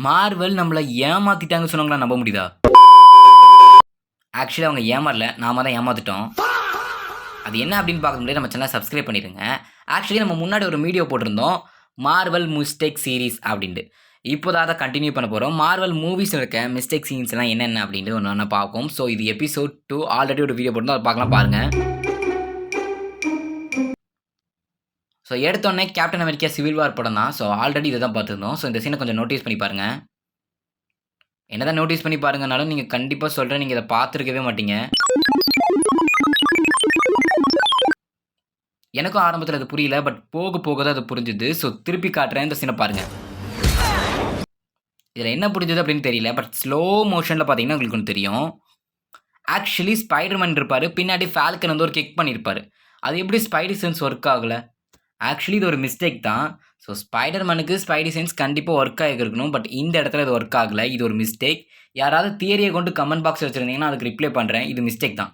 Marvel நம்மள ஏமாத்திட்டாங்கன்னு சொன்னாங்களா நம்ப முடியுதா? ஆக்சுவலி அவங்க ஏமாறல. நாம தான் ஏமாத்திட்டோம். அது என்ன அப்படின்னு பார்க்க முன்னாடி நம்ம சேனலை சப்ஸ்கிரைப் பண்ணிடுங்க. ஆக்சுவலி நம்ம முன்னாடி ஒரு வீடியோ போட்டிருந்தோம். மார்வெல் மிஸ்டேக் சீரிஸ் அப்படின்ட்டு. இப்போதான் அதை கண்டினியூ பண்ண போகிறோம். மார்வெல் மூவிஸில் இருக்க மிஸ்டேக் சீன்ஸ் எல்லாம் என்னென்ன அப்படின்ட்டு ஒன்று ஒன்றா பார்ப்போம். ஸோ இது எபிசோட் 2 ஆல்ரெடி ஒரு வீடியோ போட்டிருந்தோம். அதை பார்க்கலாம் பாருங்க. ஸோ எடுத்தோடனே கேப்டன் அமெரிக்கா சிவில் வார் படம் தான். ஸோ ஆல்ரெடி இதை தான் பார்த்துருந்தோம். ஸோ இந்த சீனை கொஞ்சம் நோட்டீஸ் பண்ணி பாருங்க. என்னதான் நோட்டீஸ் பண்ணி பாருங்கனாலும் நீங்கள் கண்டிப்பாக சொல்கிறேன், நீங்கள் இதை பார்த்துருக்கவே மாட்டீங்க. எனக்கும் ஆரம்பத்தில் அது புரியல. பட் போக போக தான் அது புரிஞ்சுது. ஸோ திருப்பி காட்டுறேன், இந்த சீனை பாருங்க. இதில் என்ன புரிஞ்சுது அப்படின்னு தெரியல. பட் ஸ்லோ மோஷனில் பார்த்தீங்கன்னா உங்களுக்கு ஒன்று தெரியும். ஆக்சுவலி ஸ்பைடர்மேன் இருப்பார், பின்னாடி ஃபால்கன் வந்து ஒரு கிக் பண்ணியிருப்பார். அது எப்படி ஸ்பைடி சென்ஸ் ஒர்க் ஆகலை? ஆக்சுவலி இது ஒரு மிஸ்டேக் தான். ஸோ ஸ்பைடர்மேனுக்கு ஸ்பைடி சென்ஸ் கண்டிப்பாக ஒர்க் ஆகிருக்கணும். பட் இந்த இடத்துல இது ஒர்க் ஆகலை. இது ஒரு மிஸ்டேக். யாராவது தியரியை கொண்டு கமெண்ட் பாக்ஸ் வச்சுருந்தீங்கன்னா அதுக்கு ரிப்ளை பண்ணுறேன். இது மிஸ்டேக் தான்.